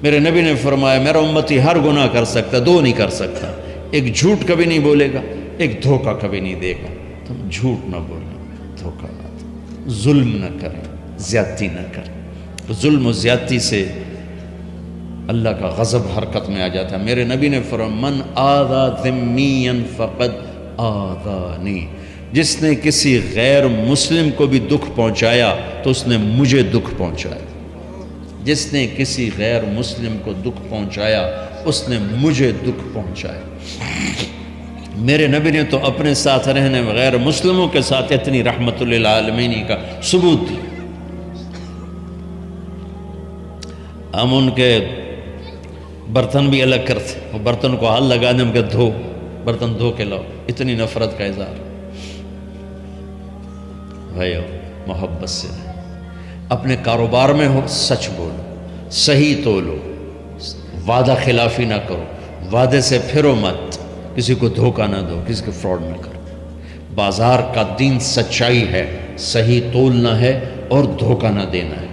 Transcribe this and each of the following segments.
میرے نبی نے فرمایا میرا امتی ہر گناہ کر سکتا، دو نہیں کر سکتا، ایک جھوٹ کبھی نہیں بولے گا، ایک دھوکہ کبھی نہیں دے گا۔ تم جھوٹ نہ بولیں، دھوکہ نہ دیں، ظلم نہ کریں، زیادتی نہ کریں۔ ظلم و زیادتی سے اللہ کا غضب حرکت میں آ جاتا ہے۔ میرے نبی نے فرمایا من آذا ذمیا فقد آذانی، جس نے کسی غیر مسلم کو بھی دکھ پہنچایا تو اس نے مجھے دکھ پہنچایا۔ جس نے کسی غیر مسلم کو دکھ پہنچایا اس نے مجھے دکھ پہنچایا۔ میرے نبی نے تو اپنے ساتھ رہنے غیر مسلموں کے ساتھ اتنی رحمت للعالمین کا ثبوت دیا۔ ہم ان کے برتن بھی الگ کرتے، وہ برتن کو ہاتھ لگانے میں کہ دھو، برتن دھو کے لاؤ، اتنی نفرت کا اظہار۔ بھائیو محبت سے رہیں، اپنے کاروبار میں ہو سچ بولو، صحیح تولو، وعدہ خلافی نہ کرو، وعدے سے پھرو مت، کسی کو دھوکہ نہ دو، کسی کو فراڈ نہ کرو۔ بازار کا دین سچائی ہے، صحیح تولنا ہے اور دھوکہ نہ دینا ہے۔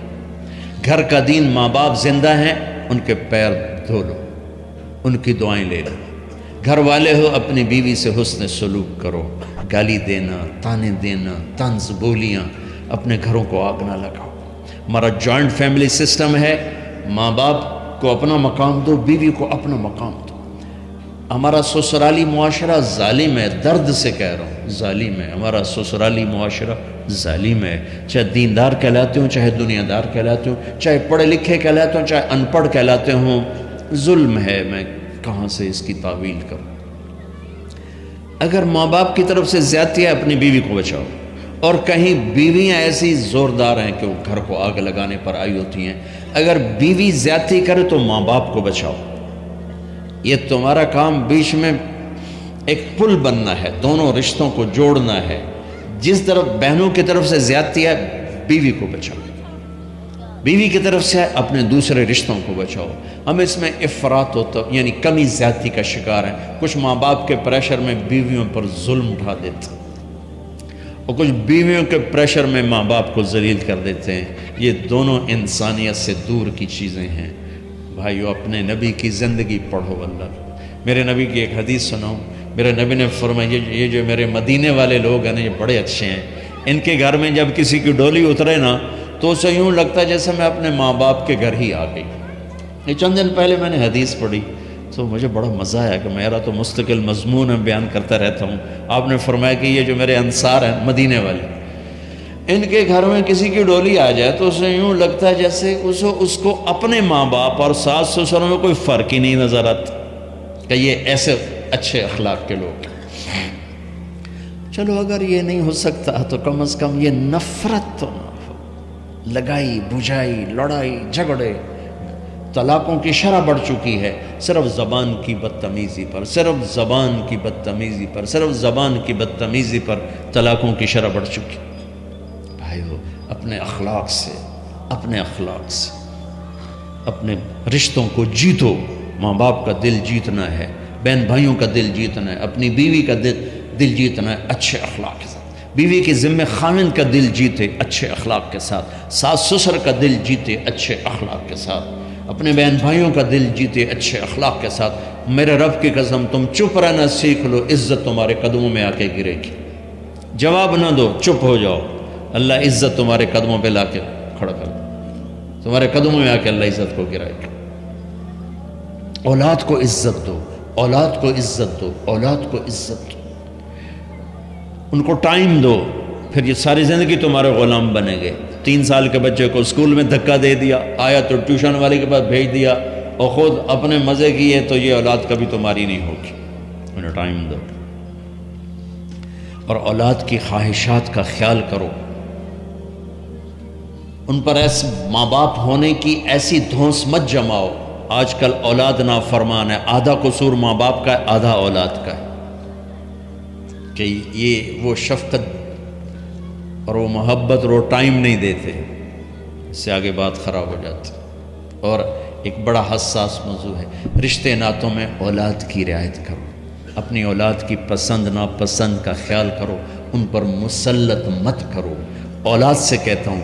گھر کا دین ماں باپ زندہ ہیں، ان کے پیر دھو لو، ان کی دعائیں لے لو۔ گھر والے ہو اپنی بیوی سے حسن سلوک کرو، گالی دینا، تانے دینا، طنز بولیاں، اپنے گھروں کو آگ نہ لگاؤ۔ ہمارا جوائنٹ فیملی سسٹم ہے، ماں باپ کو اپنا مقام دو، بیوی کو اپنا مقام دو۔ ہمارا سسرالی معاشرہ ظالم ہے، درد سے کہہ رہا ہوں، ظالم ہے ہمارا سسرالی معاشرہ، ظالم ہے۔ چاہے دیندار کہلاتے ہوں، چاہے دنیا دار کہلاتے ہوں، چاہے پڑھے لکھے کہلاتے ہوں، چاہے ان پڑھ کہلاتے ہوں، ظلم ہے۔ میں کہاں سے اس کی تعویل کروں؟ اگر ماں باپ کی طرف سے زیادتی ہے اپنی بیوی کو بچاؤ، اور کہیں بیویاں ایسی زوردار ہیں کہ وہ گھر کو آگ لگانے پر آئی ہوتی ہیں، اگر بیوی زیادتی کرے تو ماں باپ کو بچاؤ۔ یہ تمہارا کام بیچ میں ایک پل بننا ہے، دونوں رشتوں کو جوڑنا ہے۔ جس طرف بہنوں کی طرف سے زیادتی ہے بیوی کو بچاؤ، بیوی کی طرف سے اپنے دوسرے رشتوں کو بچاؤ۔ ہم اس میں افراط ہوتا یعنی کمی زیادتی کا شکار ہیں۔ کچھ ماں باپ کے پریشر میں بیویوں پر ظلم اٹھا دیتے ہیں، اور کچھ بیویوں کے پریشر میں ماں باپ کو ذلیل کر دیتے ہیں۔ یہ دونوں انسانیت سے دور کی چیزیں ہیں۔ بھائیو اپنے نبی کی زندگی پڑھو۔ اللہ میرے نبی کی ایک حدیث سناؤں۔ میرے نبی نے فرمایا یہ جو میرے مدینے والے لوگ ہیں نا، یہ بڑے اچھے ہیں۔ ان کے گھر میں جب کسی کی ڈولی اترے نا تو اسے یوں لگتا ہے جیسے میں اپنے ماں باپ کے گھر ہی آ گئی۔ یہ چند دن پہلے میں نے حدیث پڑھی تو مجھے بڑا مزہ آیا کہ میرا تو مستقل مضمون میں بیان کرتا رہتا ہوں۔ آپ نے فرمایا کہ یہ جو میرے انصار ہیں مدینے والے، ان کے گھر میں کسی کی ڈولی آ جائے تو اسے یوں لگتا ہے جیسے اس کو اپنے ماں باپ اور ساس سسر میں کوئی فرق ہی نہیں نظر آتا، کہ یہ ایسے اچھے اخلاق کے لوگ ہیں۔ چلو اگر یہ نہیں ہو سکتا تو کم از کم یہ نفرت تو نہ ہو، لگائی بجھائی، لڑائی جھگڑے، طلاقوں کی شرح بڑھ چکی ہے صرف زبان کی بدتمیزی پر، صرف زبان کی بدتمیزی پر، صرف زبان کی بدتمیزی پر طلاقوں کی شرح بڑھ چکی۔ بھائیو اپنے اخلاق سے، اپنے اخلاق سے اپنے رشتوں کو جیتو۔ ماں باپ کا دل جیتنا ہے، بہن بھائیوں کا دل جیتنا ہے، اپنی بیوی کا دل جیتنا ہے اچھے اخلاق کے ساتھ۔ بیوی کے ذمہ خاوند کا دل جیتے اچھے اخلاق کے ساتھ، ساس سسر کا دل جیتے اچھے اخلاق کے ساتھ، اپنے بہن بھائیوں کا دل جیتے اچھے اخلاق کے ساتھ۔ میرے رب کی قسم تم چپ رہنا سیکھ لو، عزت تمہارے قدموں میں آ کے گرے گی۔ جواب نہ دو، چپ ہو جاؤ، اللہ عزت تمہارے قدموں پہ لا کے کھڑا کر دو، تمہارے قدموں میں آ کے اللہ عزت کو گرائے گا۔ اولاد کو عزت دو، اولاد کو عزت دو، اولاد کو عزت دو، ان کو ٹائم دو، پھر یہ ساری زندگی تمہارے غلام بنیں گے۔ 3 سال کے بچے کو اسکول میں دھکا دے دیا، آیا تو ٹیوشن والے کے پاس بھیج دیا، اور خود اپنے مزے کیے، تو یہ اولاد کبھی تمہاری نہیں ہوگی۔ انہیں ٹائم دو، اور اولاد کی خواہشات کا خیال کرو۔ ان پر ایسے ماں باپ ہونے کی ایسی دھونس مت جماؤ۔ آج کل اولاد نافرمان ہے، آدھا قصور ماں باپ کا ہے، آدھا اولاد کا ہے، کہ یہ وہ شفقت اور وہ محبت اور وہ ٹائم نہیں دیتے، اس سے آگے بات خراب ہو جاتی۔ اور ایک بڑا حساس موضوع ہے۔ رشتے ناتوں میں اولاد کی رعایت کرو، اپنی اولاد کی پسند ناپسند کا خیال کرو، ان پر مسلط مت کرو۔ اولاد سے کہتا ہوں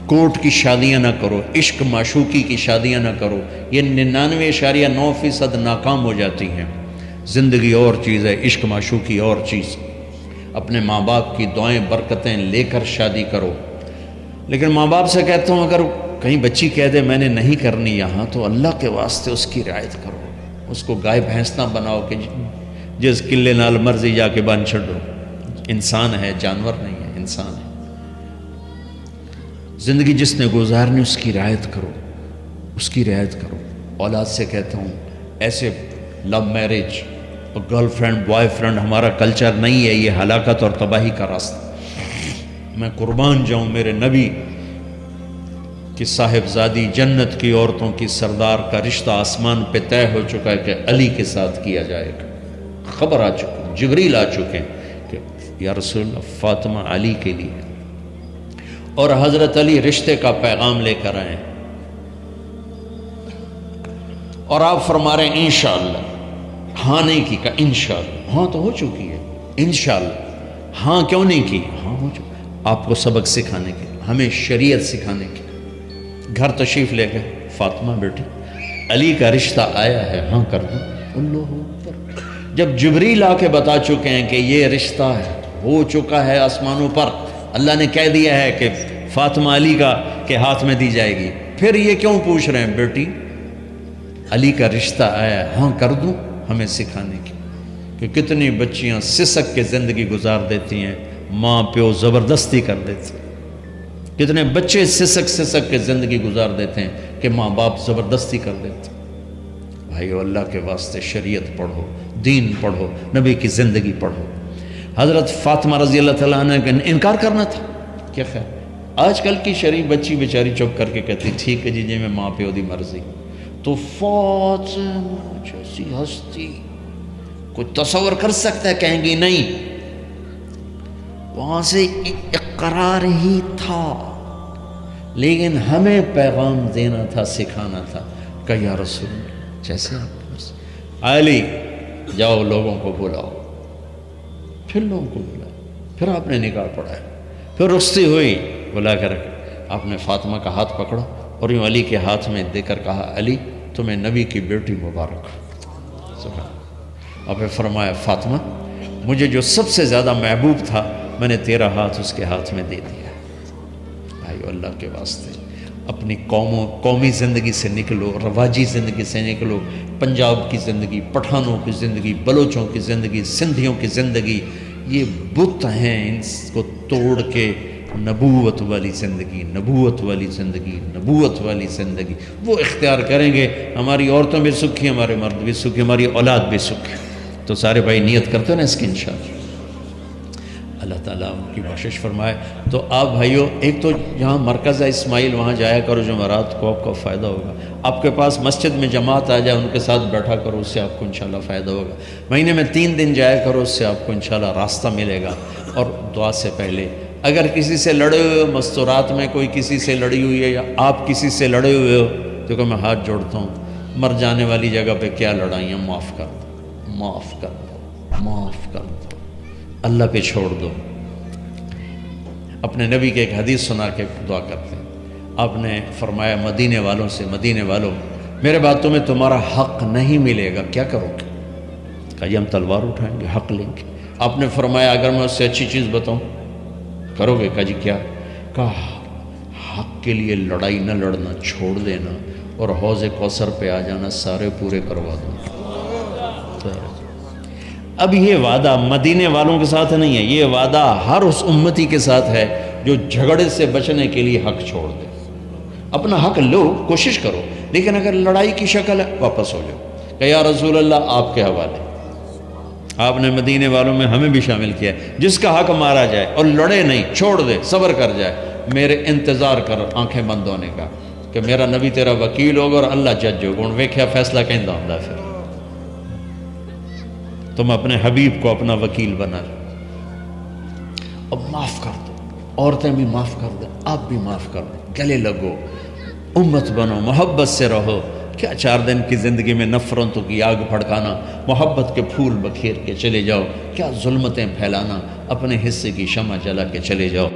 کورٹ کی شادیاں نہ کرو، عشق معشوقی کی شادیاں نہ کرو، یہ 99.9% ناکام ہو جاتی ہیں۔ زندگی اور چیز ہے، عشق معشوقی اور چیز۔ اپنے ماں باپ کی دعائیں برکتیں لے کر شادی کرو۔ لیکن ماں باپ سے کہتا ہوں اگر کہیں بچی کہہ دے میں نے نہیں کرنی یہاں، تو اللہ کے واسطے اس کی رعایت کرو، اس کو گائے بھینس نہ بناؤ کہ جس قلے نال مرضی جا کے بن چھڑو۔ انسان ہے، جانور نہیں ہے، انسان ہے۔ زندگی جس نے گزارنی اس کی رعایت کرو، اس کی رعایت کرو۔ اولاد سے کہتا ہوں ایسے لو میرج اور گرل فرینڈ بوائے فرینڈ ہمارا کلچر نہیں ہے، یہ ہلاکت اور تباہی کا راستہ۔ میں قربان جاؤں میرے نبی کی صاحبزادی جنت کی عورتوں کی سردار کا رشتہ آسمان پہ طے ہو چکا ہے کہ علی کے ساتھ کیا جائے گا۔ خبر آ چکی، جبریل آ چکے کہ یا رسول اللہ فاطمہ علی کے لیے، اور حضرت علی رشتے کا پیغام لے کر آئے، اور آپ فرما رہے ہیں انشاءاللہ۔ ہاں نہیں کی کہ انشاءاللہ، ہاں تو ہو چکی ہے، انشاءاللہ ہاں کیوں نہیں کی، ہاں ہو چکی۔ آپ کو سبق سکھانے کے، ہمیں شریعت سکھانے کے۔ گھر تشریف لے گئے، فاطمہ بیٹی علی کا رشتہ آیا ہے، ہاں کر دوں۔ اللہ اکبر۔ جب جبریل آ کے بتا چکے ہیں کہ یہ رشتہ ہو چکا ہے آسمانوں پر، اللہ نے کہہ دیا ہے کہ فاطمہ علی کا کے ہاتھ میں دی جائے گی، پھر یہ کیوں پوچھ رہے ہیں بیٹی علی کا رشتہ آیا ہے، ہاں کر دوں؟ ہمیں سکھانے کی کہ کتنی بچیاں سسک کے زندگی گزار دیتی ہیں، ماں پیو زبردستی کر دیتے ہیں۔ کتنے بچے سسک کے زندگی گزار دیتے ہیں کہ ماں باپ زبردستی کر دیتے ہیں۔ بھائیو اللہ کے واسطے شریعت پڑھو، دین پڑھو، نبی کی زندگی پڑھو۔ حضرت فاطمہ رضی اللہ تعالیٰ عنہ کا انکار کرنا تھا، کیا خیر؟ آج کل کی شریف بچی بیچاری چپ کر کے کہتی ٹھیک ہے جی میں ماں پیو دی مرضی۔ تو فاطمہ جیسی ہستی کوئی تصور کر سکتا ہے؟ کہیں گی نہیں، وہاں سے اقرار ہی تھا، لیکن ہمیں پیغام دینا تھا، سکھانا تھا کہ یا رسول اللہ جیسے آپ علی جاؤ لوگوں کو بلاؤ، پھر لوگوں کو بلاؤ، پھر آپ نے نکاح پڑھایا، پھر رخصتی ہوئی، بلا کر آپ نے فاطمہ کا ہاتھ پکڑا اور یوں علی کے ہاتھ میں دے کر کہا علی تمہیں نبی کی بیٹی مبارک۔ آپ نے فرمایا فاطمہ مجھے جو سب سے زیادہ محبوب تھا میں نے تیرا ہاتھ اس کے ہاتھ میں دے دیا۔ بھائیو اللہ کے واسطے اپنی قومی زندگی سے نکلو، رواجی زندگی سے نکلو، پنجاب کی زندگی، پٹھانوں کی زندگی، بلوچوں کی زندگی، سندھیوں کی زندگی، یہ بت ہیں، ان کو توڑ کے نبوت والی زندگی، نبوت والی زندگی، نبوت والی زندگی وہ اختیار کریں گے، ہماری عورتوں بھی سکھی، ہمارے مرد بھی سکھی، ہماری اولاد بھی سکھی۔ تو سارے بھائی نیت کرتے ہیں نا اس کی انشاءاللہ، اللہ تعالیٰ ان کی بخشش فرمائے۔ تو آپ بھائیو ایک تو جہاں مرکز ہے اسماعیل وہاں جایا کرو، جمعرات کو آپ کو فائدہ ہوگا۔ آپ کے پاس مسجد میں جماعت آ جائے ان کے ساتھ بیٹھا کرو، اس سے آپ کو انشاءاللہ فائدہ ہوگا۔ مہینے میں 3 دن جایا کرو، اس سے آپ کو انشاءاللہ راستہ ملے گا۔ اور دعا سے پہلے اگر کسی سے لڑے ہوئے ہو، مستورات میں کوئی کسی سے لڑی ہوئی ہے یا آپ کسی سے لڑے ہوئے ہو، تو کہ میں ہاتھ جوڑتا ہوں، مر جانے والی جگہ پہ کیا لڑائیاں، معاف کر دو، معاف کر دو، معاف کر دو، اللہ پہ چھوڑ دو۔ اپنے نبی کے ایک حدیث سنا کے دعا کرتے ہیں۔ آپ نے فرمایا مدینے والوں سے، مدینے والوں میرے بعد تمہیں تمہارا حق نہیں ملے گا، کیا کرو گے؟ کہا ہم تلوار اٹھائیں گے، حق لیں گے۔ آپ نے فرمایا اگر میں اس سے اچھی چیز بتاؤں کرو گے؟ کہا جی کیا؟ کہا حق کے لیے لڑائی نہ لڑنا، چھوڑ دینا اور حوض کوثر پہ آ جانا، سارے پورے کروا دوں۔ اب یہ وعدہ مدینے والوں کے ساتھ نہیں ہے، یہ وعدہ ہر اس امتی کے ساتھ ہے جو جھگڑے سے بچنے کے لیے حق چھوڑ دے۔ اپنا حق لو، کوشش کرو، لیکن اگر لڑائی کی شکل ہے واپس ہو جاؤ کہ یا رسول اللہ آپ کے حوالے۔ آپ نے مدینے والوں میں ہمیں بھی شامل کیا ہے، جس کا حق مارا جائے اور لڑے نہیں، چھوڑ دے، صبر کر جائے، میرے انتظار کر آنکھیں بند ہونے کا کہ میرا نبی تیرا وکیل ہوگا اور اللہ جج ہوگا، ان ویکھیا فیصلہ کہندہ ہوں دا۔ پھر تم اپنے حبیب کو اپنا وکیل بنا لو۔ اب معاف کر دو، عورتیں بھی معاف کر دیں، آپ بھی معاف کر دیں، گلے لگو، امت بنو، محبت سے رہو، کیا 4 دن کی زندگی میں نفرتوں کی آگ بھڑکانا، محبت کے پھول بکھیر کے چلے جاؤ، کیا ظلمتیں پھیلانا، اپنے حصے کی شمع جلا کے چلے جاؤ۔